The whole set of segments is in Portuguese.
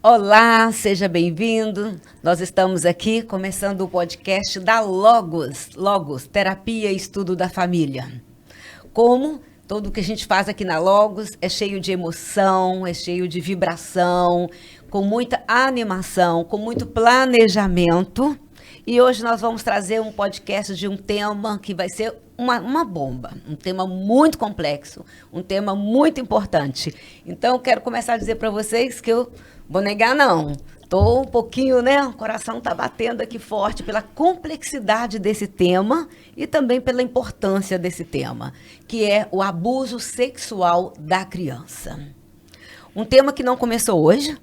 Olá, seja bem-vindo. Nós estamos aqui começando o podcast da Logos, Terapia e Estudo da Família. Como tudo que a gente faz aqui na Logos é cheio de emoção, é cheio de vibração, com muita animação, com muito planejamento. E hoje nós vamos trazer um podcast de um tema que vai ser uma bomba, um tema muito complexo, um tema muito importante. Então, quero começar a dizer para vocês que eu vou negar, não. Estou um pouquinho, né? O coração está batendo aqui forte pela complexidade desse tema e também pela importância desse tema, que é o abuso sexual da criança. Um tema que não começou hoje,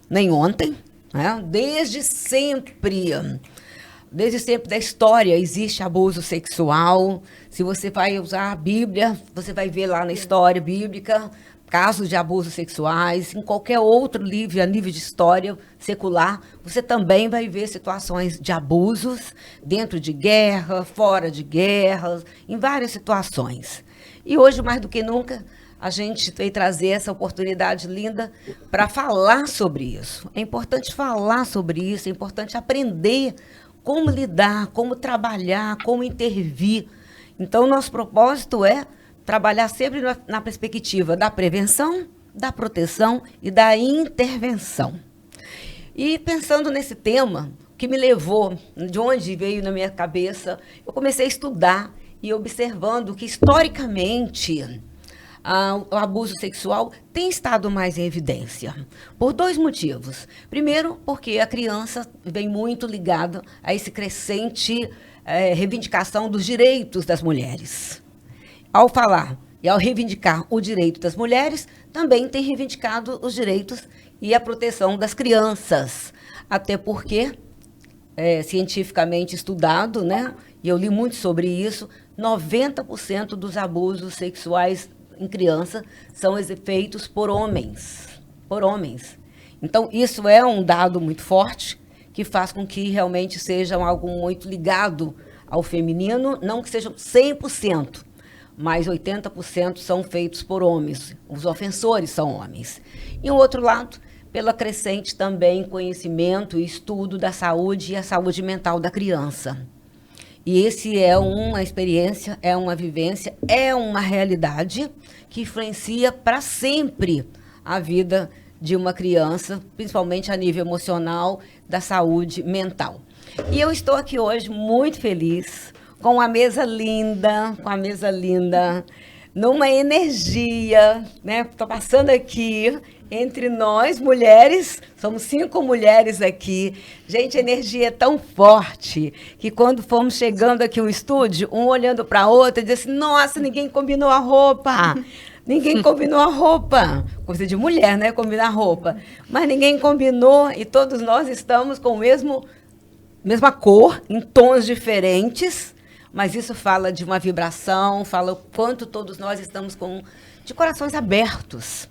nem ontem, né? Desde sempre da história existe abuso sexual. Se você vai usar a Bíblia, você vai ver lá na história bíblica casos de abusos sexuais. Em qualquer outro livro, a nível de história secular, você também vai ver situações de abusos dentro de guerra, fora de guerras, em várias situações. E hoje, mais do que nunca, a gente veio trazer essa oportunidade linda para falar sobre isso. É importante falar sobre isso, é importante aprender como lidar, como trabalhar, como intervir. Então, nosso propósito é trabalhar sempre na perspectiva da prevenção, da proteção e da intervenção. E pensando nesse tema, o que me levou, de onde veio na minha cabeça, eu comecei a estudar e observando que, historicamente, o abuso sexual tem estado mais em evidência, por dois motivos. Primeiro, porque a criança vem muito ligada a esse crescente reivindicação dos direitos das mulheres. Ao falar e ao reivindicar o direito das mulheres, também tem reivindicado os direitos e a proteção das crianças. Até porque, cientificamente estudado, né, e eu li muito sobre isso, 90% dos abusos sexuais em criança são feitos por homens. Então, isso é um dado muito forte, que faz com que realmente seja algo muito ligado ao feminino, não que sejam 100%, mas 80% são feitos por homens. Os ofensores são homens. E, o outro lado, pela crescente também conhecimento e estudo da saúde e a saúde mental da criança. E esse é uma experiência, é uma vivência, é uma realidade que influencia para sempre a vida de uma criança, principalmente a nível emocional, da saúde mental. E eu estou aqui hoje muito feliz, com a mesa linda, numa energia, né? Estou passando aqui entre nós, mulheres, somos 5 mulheres aqui. Gente, a energia é tão forte que quando fomos chegando aqui no estúdio, um olhando para a outra, disse assim, nossa, ninguém combinou a roupa. Ninguém combinou a roupa. Coisa de mulher, né? Combinar roupa. Mas ninguém combinou e todos nós estamos com mesma cor, em tons diferentes. Mas isso fala de uma vibração, fala o quanto todos nós estamos de corações abertos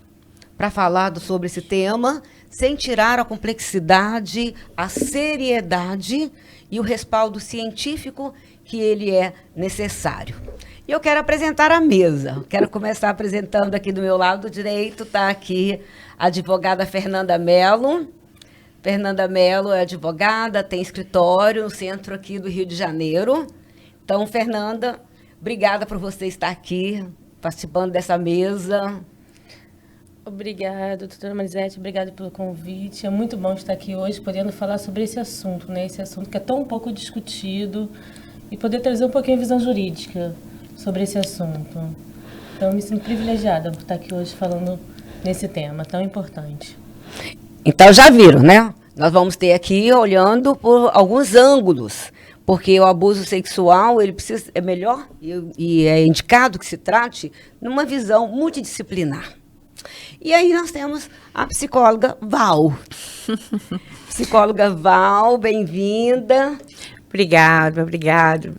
para falar sobre esse tema, sem tirar a complexidade, a seriedade e o respaldo científico que ele é necessário. E eu quero apresentar a mesa. Quero começar apresentando aqui do meu lado direito, está aqui a advogada Fernanda Mello. Fernanda Mello é advogada, tem escritório no centro aqui do Rio de Janeiro. Então, Fernanda, obrigada por você estar aqui, participando dessa mesa. Obrigada, doutora Marisete, obrigada pelo convite. É muito bom estar aqui hoje, podendo falar sobre esse assunto, né? Esse assunto que é tão pouco discutido, e poder trazer um pouquinho a visão jurídica sobre esse assunto. Então, eu me sinto privilegiada por estar aqui hoje falando nesse tema tão importante. Então, já viram, né? Nós vamos ter aqui olhando por alguns ângulos, porque o abuso sexual é melhor e é indicado que se trate numa visão multidisciplinar. E aí nós temos a psicóloga Val. Psicóloga Val, bem-vinda. Obrigada.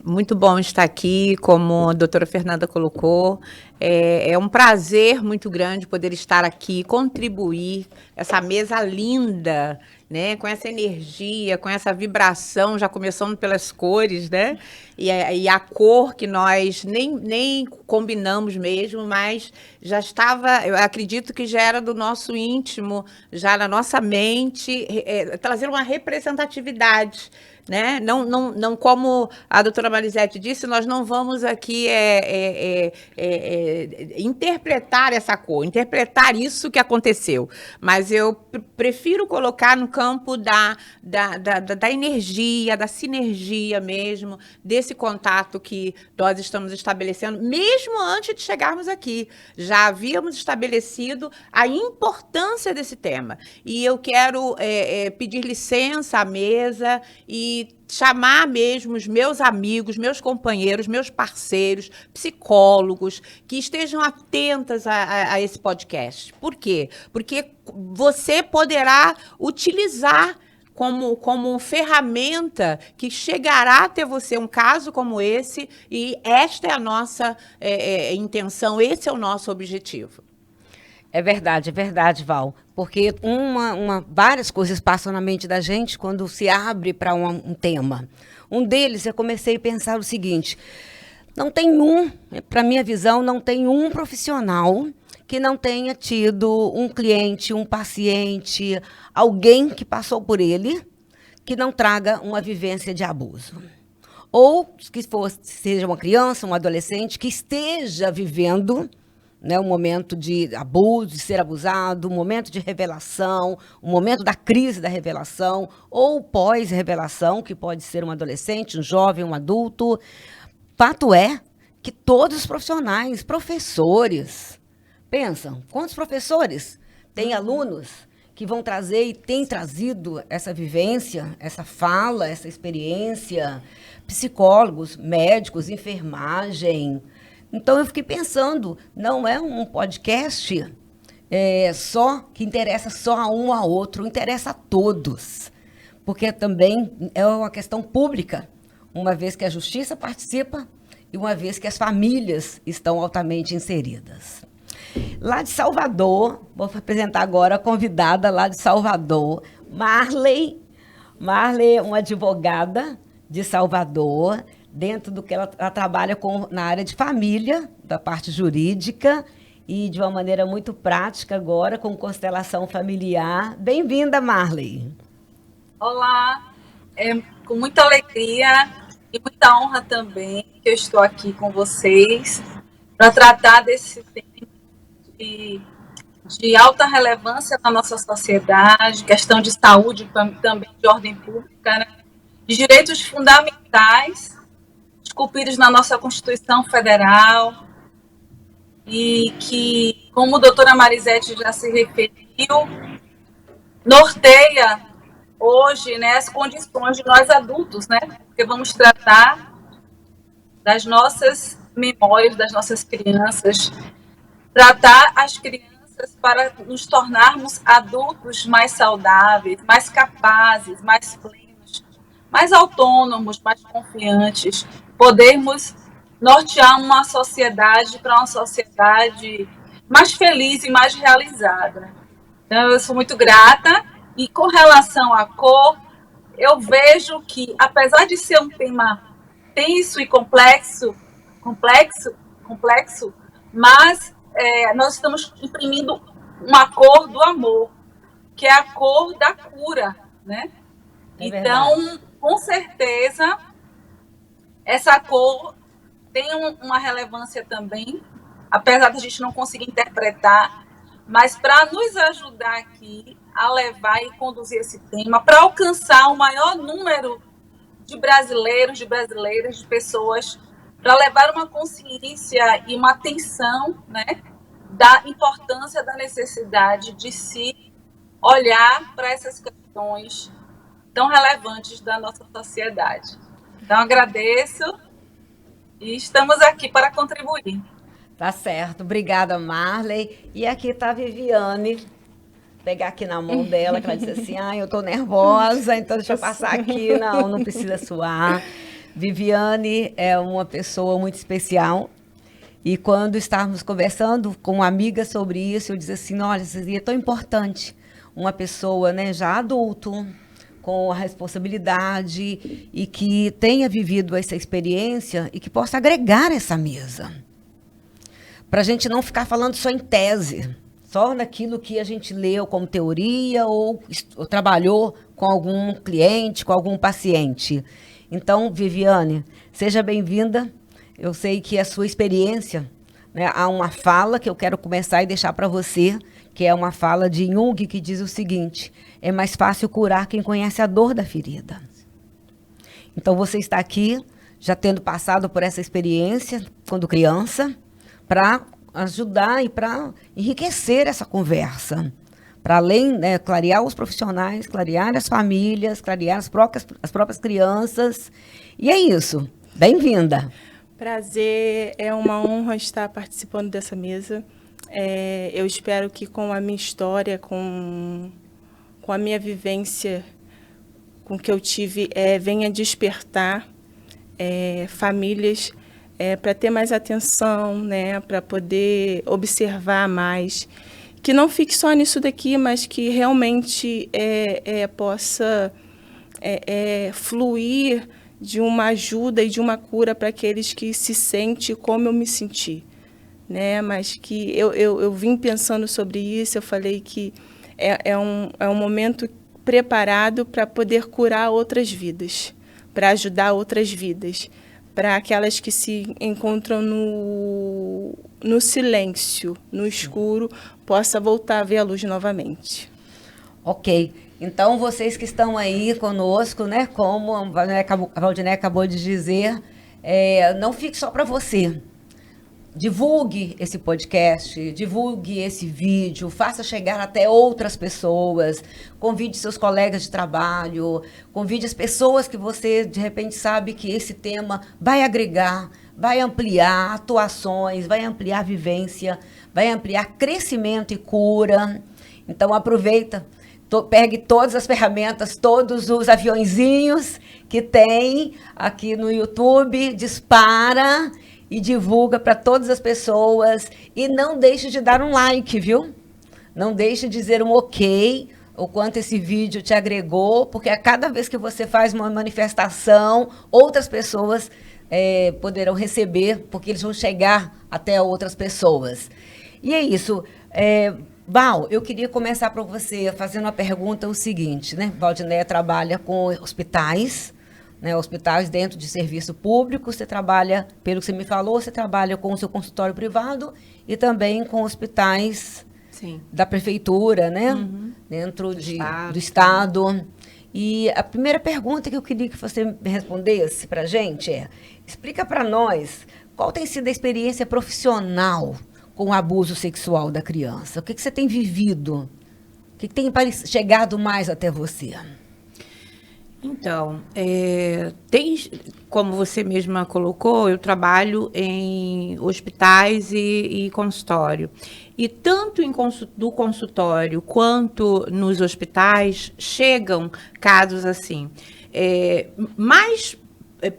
Muito bom estar aqui, como a doutora Fernanda colocou. É um prazer muito grande poder estar aqui, contribuir, essa mesa linda, né, com essa energia, com essa vibração, já começando pelas cores, né? E a cor que nós nem combinamos mesmo, mas já estava, eu acredito que já era do nosso íntimo, já na nossa mente, trazer uma representatividade, né? Não como a doutora Marisete disse, nós não vamos aqui interpretar essa cor, interpretar isso que aconteceu, mas eu prefiro colocar no campo da energia, da sinergia mesmo, desse contato que nós estamos estabelecendo, mesmo antes de chegarmos aqui. Já havíamos estabelecido a importância desse tema. E eu quero pedir licença à mesa e chamar mesmo os meus amigos, meus companheiros, meus parceiros, psicólogos, que estejam atentas a esse podcast. Por quê? Porque você poderá utilizar como ferramenta que chegará até você um caso como esse, e esta é a nossa intenção, esse é o nosso objetivo. É verdade, Val. Porque várias coisas passam na mente da gente quando se abre para um tema. Um deles, eu comecei a pensar o seguinte: para minha visão, não tem um profissional que não tenha tido um cliente, um paciente, alguém que passou por ele, que não traga uma vivência de abuso. Ou que seja uma criança, um adolescente que esteja vivendo, né, um momento de abuso, de ser abusado, um momento de revelação, um momento da crise da revelação, ou pós-revelação, que pode ser um adolescente, um jovem, um adulto. Fato é que todos os profissionais, professores, pensam, quantos professores têm alunos que vão trazer e têm trazido essa vivência, essa fala, essa experiência, psicólogos, médicos, enfermagem. Então, eu fiquei pensando, não é um podcast só que interessa só a um a outro, interessa a todos, porque também é uma questão pública, uma vez que a justiça participa e uma vez que as famílias estão altamente inseridas. Lá de Salvador, vou apresentar agora a convidada lá de Salvador, Marley. Marley é uma advogada de Salvador, dentro do que ela trabalha na área de família, da parte jurídica, e de uma maneira muito prática agora, com constelação familiar. Bem-vinda, Marley. Olá, com muita alegria e muita honra também que eu estou aqui com vocês para tratar desse tema de alta relevância na nossa sociedade, questão de saúde, também de ordem pública, né? De direitos fundamentais, esculpidos na nossa Constituição Federal, e que, como a doutora Marisete já se referiu, norteia hoje, né, as condições de nós adultos, né? Porque vamos tratar das nossas memórias, das nossas crianças, tratar as crianças para nos tornarmos adultos mais saudáveis, mais capazes, mais plenos, mais autônomos, mais confiantes, podermos nortear uma sociedade para uma sociedade mais feliz e mais realizada. Então, eu sou muito grata. E com relação à cor, eu vejo que, apesar de ser um tema tenso e complexo, mas nós estamos imprimindo uma cor do amor, que é a cor da cura, né? Então, com certeza, essa cor tem uma relevância também, apesar de a gente não conseguir interpretar, mas para nos ajudar aqui a levar e conduzir esse tema, para alcançar o maior número de brasileiros, de brasileiras, de pessoas, para levar uma consciência e uma atenção, né, da importância, da necessidade de se olhar para essas questões tão relevantes da nossa sociedade. Então, agradeço e estamos aqui para contribuir. Tá certo. Obrigada, Marley. E aqui está a Viviane. Pegar aqui na mão dela, que ela disse assim, eu estou nervosa, então deixa eu passar aqui. Não precisa suar. Viviane é uma pessoa muito especial. E quando estávamos conversando com uma amiga sobre isso, eu disse assim, olha, seria tão importante uma pessoa, né, já adulto, com a responsabilidade e que tenha vivido essa experiência e que possa agregar essa mesa. Para a gente não ficar falando só em tese, só naquilo que a gente leu como teoria ou trabalhou com algum cliente, com algum paciente. Então, Viviane, seja bem-vinda. Eu sei que a sua experiência, né, há uma fala que eu quero começar e deixar para você, que é uma fala de Jung, que diz o seguinte: é mais fácil curar quem conhece a dor da ferida. Então, você está aqui, já tendo passado por essa experiência, quando criança, para ajudar e para enriquecer essa conversa. Para além, né, clarear os profissionais, clarear as famílias, clarear as próprias crianças. E é isso. Bem-vinda. Prazer, é uma honra estar participando dessa mesa. Eu espero que com a minha história, com a minha vivência, com o que eu tive, venha despertar famílias para ter mais atenção, né, para poder observar mais. Que não fique só nisso daqui, mas que realmente possa fluir de uma ajuda e de uma cura para aqueles que se sentem como eu me senti. Né? Mas que eu vim pensando sobre isso, eu falei que é um momento preparado para poder curar outras vidas, para ajudar outras vidas, para aquelas que se encontram no silêncio, no escuro, possa voltar a ver a luz novamente. Ok. Então, vocês que estão aí conosco, né, como a Valdiné acabou de dizer, não fique só para você. Divulgue esse podcast, divulgue esse vídeo, faça chegar até outras pessoas, convide seus colegas de trabalho, convide as pessoas que você, de repente, sabe que esse tema vai agregar, vai ampliar atuações, vai ampliar vivência, vai ampliar crescimento e cura. Então, aproveita, pegue todas as ferramentas, todos os aviõezinhos que tem aqui no YouTube, dispara e divulga para todas as pessoas. E não deixe de dar um like, viu? Não deixe de dizer um ok, o quanto esse vídeo te agregou, porque a cada vez que você faz uma manifestação, outras pessoas poderão receber, porque eles vão chegar até outras pessoas. E é isso. Val, eu queria começar para você fazendo uma pergunta, o seguinte, né? Valdiné trabalha com hospitais, né, hospitais dentro de serviço público, você trabalha, pelo que você me falou, você trabalha com o seu consultório privado e também com hospitais Sim. da prefeitura, né? Uhum. Dentro do Estado. E a primeira pergunta que eu queria que você me respondesse para a gente explica para nós qual tem sido a experiência profissional com o abuso sexual da criança. O que você tem vivido? O que tem chegado mais até você? Então, como você mesma colocou, eu trabalho em hospitais e consultório. E tanto do consultório quanto nos hospitais chegam casos assim. Mais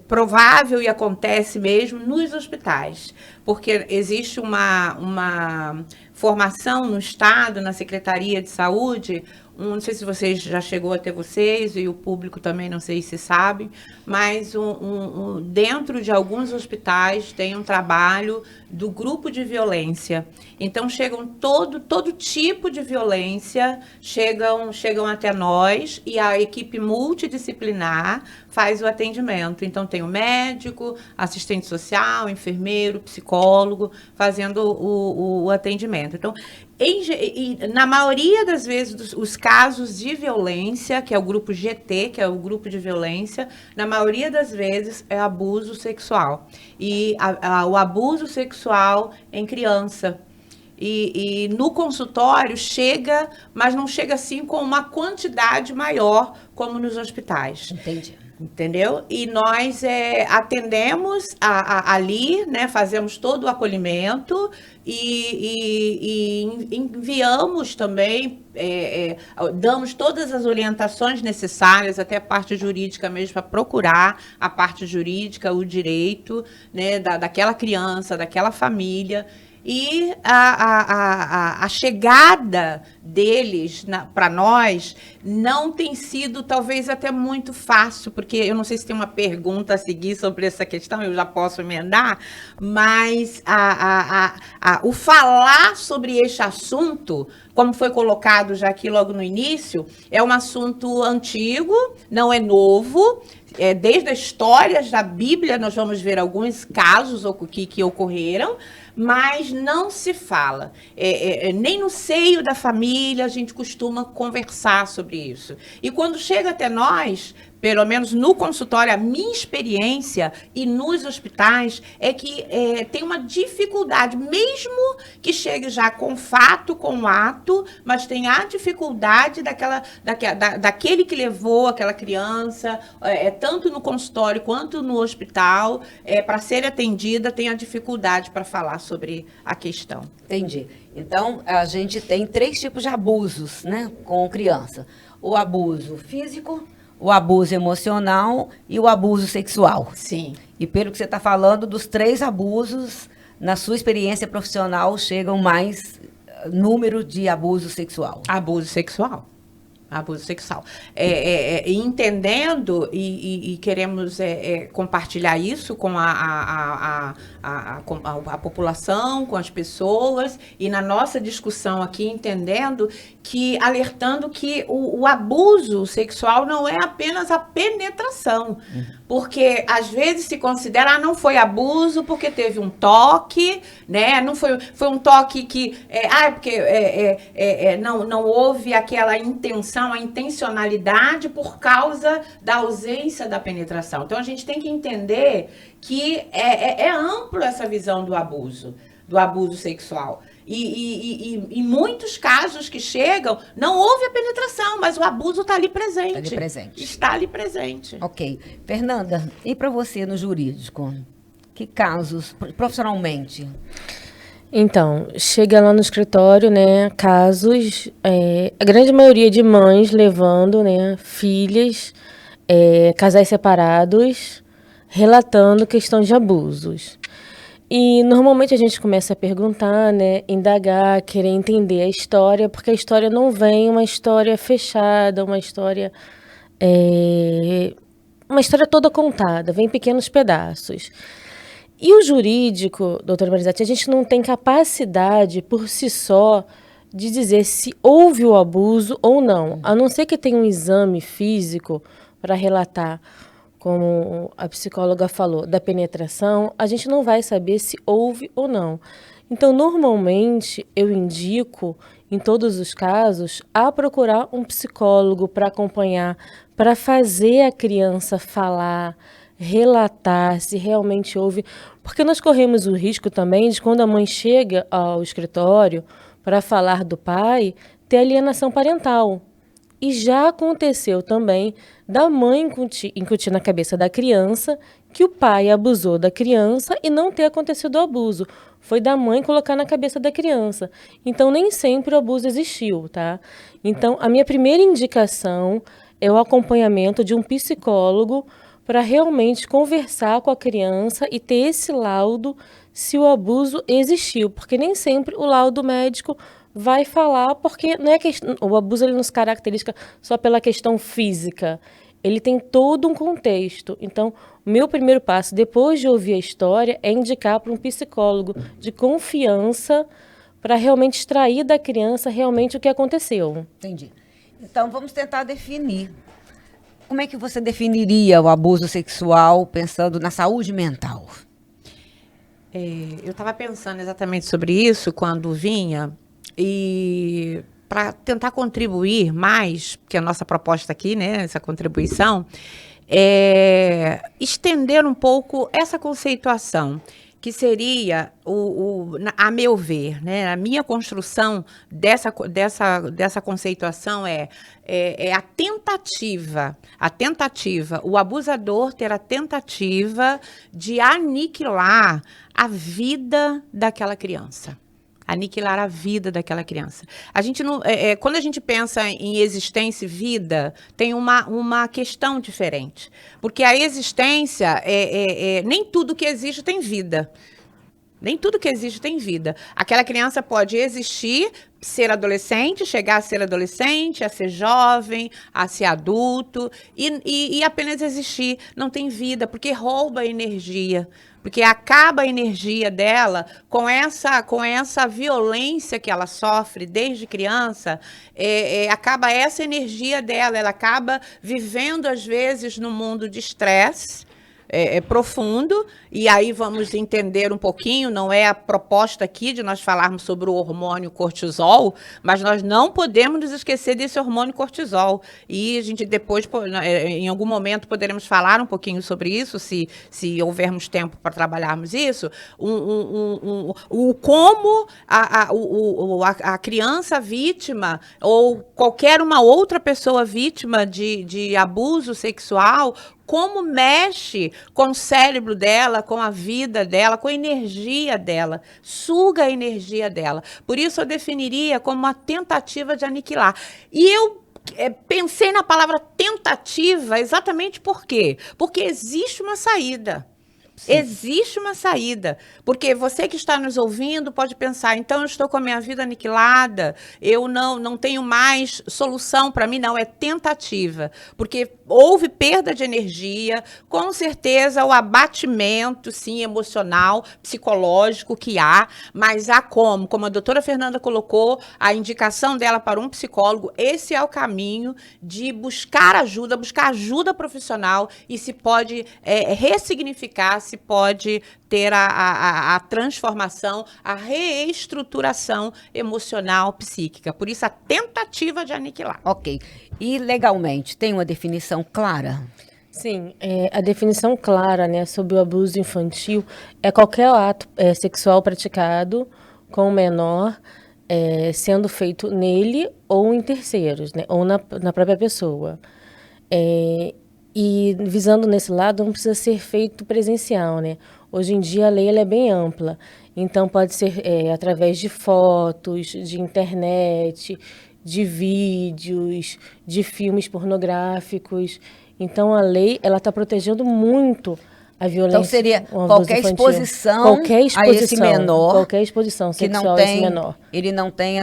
provável e acontece mesmo nos hospitais, porque existe uma formação no Estado, na Secretaria de Saúde, não sei se vocês já chegou até vocês e o público também, não sei se sabem, mas dentro de alguns hospitais tem um trabalho do grupo de violência. Então chegam todo tipo de violência, chegam até nós e a equipe multidisciplinar faz o atendimento. Então tem o médico, assistente social, enfermeiro, psicólogo fazendo o atendimento. Então, na maioria das vezes, os casos de violência, que é o grupo GT, que é o grupo de violência, na maioria das vezes é abuso sexual. E o abuso sexual em criança. E no consultório chega, mas não chega assim com uma quantidade maior como nos hospitais. Entendi. Entendeu? E nós atendemos ali, né, fazemos todo o acolhimento e enviamos também, damos todas as orientações necessárias, até a parte jurídica mesmo, para procurar a parte jurídica, o direito, né, daquela criança, daquela família. E a chegada deles para nós não tem sido, talvez, até muito fácil, porque eu não sei se tem uma pergunta a seguir sobre essa questão, eu já posso emendar, mas o falar sobre este assunto, como foi colocado já aqui logo no início, é um assunto antigo, não é novo. Desde as histórias da Bíblia, nós vamos ver alguns casos que ocorreram, mas não se fala. Nem no seio da família a gente costuma conversar sobre isso. E quando chega até nós, pelo menos no consultório, a minha experiência e nos hospitais é que tem uma dificuldade, mesmo que chegue já com fato, com ato, mas tem a dificuldade daquele que levou aquela criança, tanto no consultório quanto no hospital, para ser atendida, tem a dificuldade para falar sobre a questão. Entendi. Então, a gente tem 3 tipos de abusos, né, com criança. O abuso físico, o abuso emocional e o abuso sexual. Sim. E pelo que você está falando, dos 3 abusos, na sua experiência profissional, chegam mais número de abuso sexual. Abuso sexual. Abuso sexual. Entendendo e queremos compartilhar isso com a população, com as pessoas, e na nossa discussão aqui, entendendo alertando que o abuso sexual não é apenas a penetração, porque às vezes se considera, não foi abuso porque teve um toque, né? Não foi um toque que, não houve aquela intenção, a intencionalidade por causa da ausência da penetração. Então, a gente tem que entender que é amplo essa visão do abuso sexual. E em muitos casos que chegam, não houve a penetração, mas o abuso está ali presente. Está ali presente. Ok. Fernanda, e para você no jurídico? Que casos, profissionalmente? Então, chega lá no escritório, né, casos, a grande maioria de mães levando, né, filhas, casais separados, relatando questões de abusos. E normalmente a gente começa a perguntar, né, indagar, querer entender a história, porque a história não vem uma história fechada, uma história toda contada, vem em pequenos pedaços. E o jurídico, doutora Marisete, a gente não tem capacidade por si só de dizer se houve o abuso ou não, a não ser que tenha um exame físico para relatar, como a psicóloga falou, da penetração, a gente não vai saber se houve ou não. Então, normalmente, eu indico, em todos os casos, a procurar um psicólogo para acompanhar, para fazer a criança falar, relatar se realmente houve, porque nós corremos o risco também de, quando a mãe chega ao escritório para falar do pai, ter alienação parental. E já aconteceu também da mãe incutir na cabeça da criança que o pai abusou da criança e não ter acontecido o abuso. Foi da mãe colocar na cabeça da criança. Então, nem sempre o abuso existiu, tá? Então, a minha primeira indicação é o acompanhamento de um psicólogo para realmente conversar com a criança e ter esse laudo se o abuso existiu, porque nem sempre o laudo médico vai falar, porque não é o abuso ele não se caracteriza só pela questão física, ele tem todo um contexto. Então, o meu primeiro passo, depois de ouvir a história, é indicar para um psicólogo de confiança para realmente extrair da criança realmente o que aconteceu. Entendi. Então, vamos tentar definir. Como é que você definiria o abuso sexual pensando na saúde mental? Eu estava pensando exatamente sobre isso quando vinha, e para tentar contribuir mais, porque a nossa proposta aqui, né, essa contribuição, é estender um pouco essa conceituação, que seria, a meu ver, né, a minha construção dessa conceituação é a tentativa, o abusador ter a tentativa de aniquilar a vida daquela criança. Aniquilar a vida daquela criança. A gente não, quando a gente pensa em existência e vida, tem uma questão diferente. Porque a existência, nem tudo que existe tem vida. Nem tudo que existe tem vida. Aquela criança pode existir, ser adolescente, chegar a ser adolescente, a ser jovem, a ser adulto, e apenas existir. Não tem vida, porque rouba a energia. Porque acaba a energia dela com essa violência que ela sofre desde criança, acaba essa energia dela, ela acaba vivendo, às vezes, num mundo de estresse, profundo, e aí vamos entender um pouquinho, não é a proposta aqui de nós falarmos sobre o hormônio cortisol, mas nós não podemos nos esquecer desse hormônio cortisol, e a gente depois, em algum momento, poderemos falar um pouquinho sobre isso, se houvermos tempo para trabalharmos isso, como a criança vítima, ou qualquer uma outra pessoa vítima de abuso sexual, como mexe com o cérebro dela, com a vida dela, com a energia dela, suga a energia dela. Por isso eu definiria como uma tentativa de aniquilar. E eu pensei na palavra tentativa exatamente por quê? Porque existe uma saída. Sim. Existe uma saída, porque você que está nos ouvindo pode pensar, então eu estou com a minha vida aniquilada, eu não tenho mais solução para mim, não, é tentativa, porque houve perda de energia, com certeza o abatimento, sim, emocional, psicológico que há, mas há como a doutora Fernanda colocou, a indicação dela para um psicólogo, esse é o caminho de buscar ajuda profissional e se pode ressignificar, se pode ter a transformação, a reestruturação emocional, psíquica. Por isso, a tentativa de aniquilar. Ok. E legalmente, tem uma definição clara? Sim, a definição clara, né, sobre o abuso infantil é qualquer ato sexual praticado com o menor, sendo feito nele ou em terceiros, né, ou na própria pessoa. E visando nesse lado, não precisa ser feito presencial, né? Hoje em dia a lei ela é bem ampla, então pode ser através de fotos, de internet, de vídeos, de filmes pornográficos. Então a lei ela está protegendo muito a violência. Então seria qualquer exposição a esse menor, qualquer exposição sexual a esse menor. Ele não tem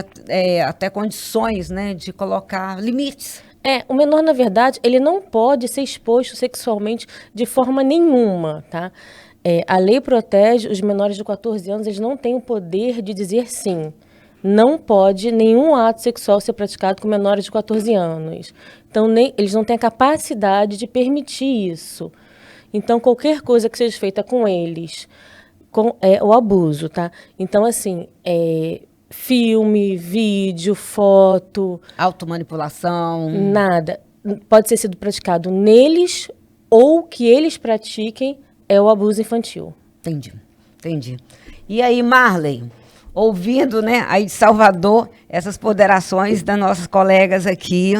até condições, né, de colocar limites. O menor, na verdade, ele não pode ser exposto sexualmente de forma nenhuma, tá? A lei protege os menores de 14 anos, eles não têm o poder de dizer sim. Não pode nenhum ato sexual ser praticado com menores de 14 anos. Então, eles não têm a capacidade de permitir isso. Então, qualquer coisa que seja feita com eles, o abuso, tá? Então, assim, filme, vídeo, foto... Automanipulação... Nada. Pode ser sido praticado neles ou que eles pratiquem é o abuso infantil. Entendi. E aí, Marley, ouvindo, né, aí de Salvador, essas ponderações das nossas colegas aqui,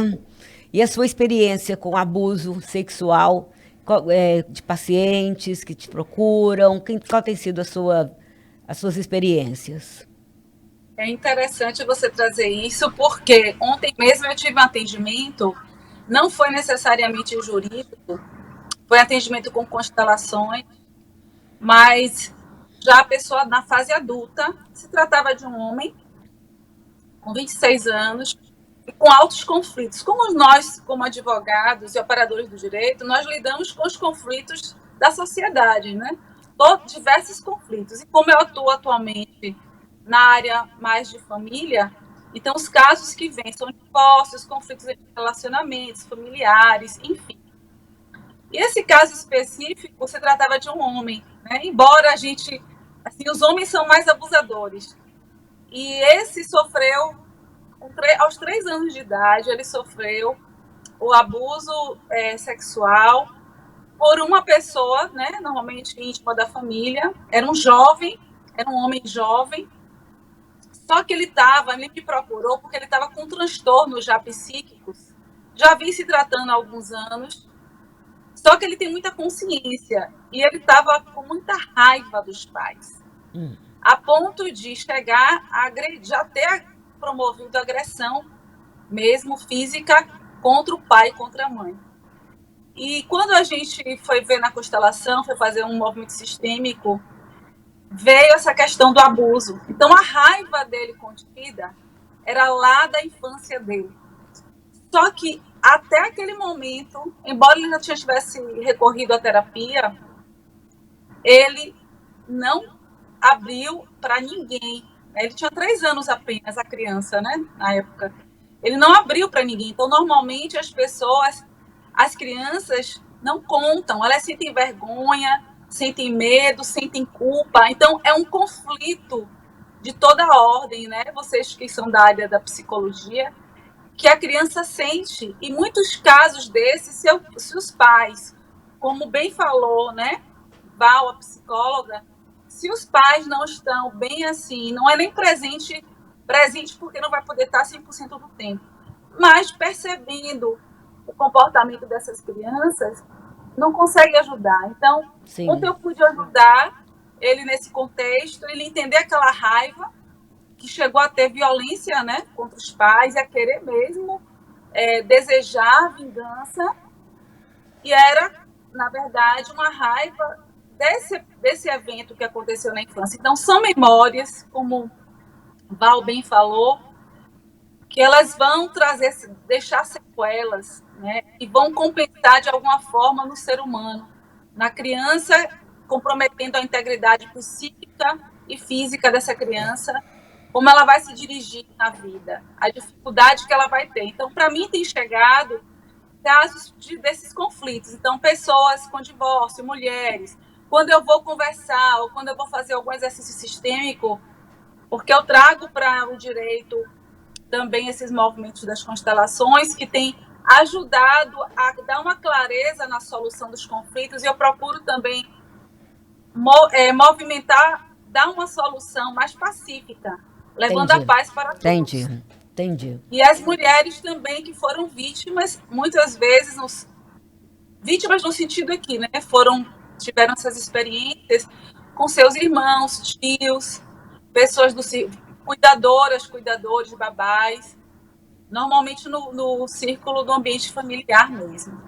e a sua experiência com abuso sexual de pacientes que te procuram, qual tem sido as suas experiências? É interessante você trazer isso, porque ontem mesmo eu tive um atendimento, não foi necessariamente o jurídico, foi atendimento com constelações, mas já a pessoa na fase adulta, se tratava de um homem com 26 anos, e com altos conflitos. Como nós, como advogados e operadores do direito, nós lidamos com os conflitos da sociedade, né? Diversos conflitos. E como eu atuo atualmente na área mais de família, então os casos que vêm são divórcios, conflitos de relacionamentos familiares, enfim. E esse caso específico se tratava de um homem, né? Embora a gente, assim, os homens são mais abusadores. E esse sofreu, aos 3 anos de idade, ele sofreu o abuso sexual por uma pessoa, né, normalmente íntima da família, era um homem jovem, só que ele me procurou porque ele estava com transtornos já psíquicos, já vinha se tratando há alguns anos, só que ele tem muita consciência e ele estava com muita raiva dos pais, a ponto de chegar a agredir, já ter promovido agressão, mesmo física, contra o pai e contra a mãe. E quando a gente foi ver na constelação, foi fazer um movimento sistêmico, veio essa questão do abuso. Então, a raiva dele contida era lá da infância dele. Só que, até aquele momento, embora ele já tivesse recorrido à terapia, ele não abriu para ninguém. Ele tinha 3 anos apenas, a criança, né, na época. Ele não abriu para ninguém. Então, normalmente, as crianças não contam, elas sentem vergonha, sentem medo, sentem culpa. Então, é um conflito de toda a ordem, né? Vocês que são da área da psicologia, que a criança sente. E muitos casos desses, se os pais, como bem falou, né, Val, a psicóloga, se os pais não estão bem assim, não é nem presente porque não vai poder estar 100% do tempo, mas percebendo o comportamento dessas crianças, não consegue ajudar. Então, quando eu pude ajudar ele nesse contexto, ele entender aquela raiva, que chegou a ter violência, né, contra os pais, e a querer mesmo desejar vingança, e era, na verdade, uma raiva desse evento que aconteceu na infância. Então, são memórias, como Val bem falou, que elas vão deixar sequelas, né, e vão compensar de alguma forma no ser humano, na criança, comprometendo a integridade psíquica e física dessa criança, como ela vai se dirigir na vida, a dificuldade que ela vai ter. Então, para mim, tem chegado casos desses conflitos. Então, pessoas com divórcio, mulheres, quando eu vou conversar ou quando eu vou fazer algum exercício sistêmico, porque eu trago para o direito também esses movimentos das constelações que têm ajudado a dar uma clareza na solução dos conflitos, e eu procuro também movimentar, dar uma solução mais pacífica, levando a paz para todos. Entendi. E as mulheres também que foram vítimas, muitas vezes, vítimas no sentido aqui, né? Tiveram essas experiências com seus irmãos, tios, pessoas cuidadores, babás, normalmente no círculo do ambiente familiar mesmo.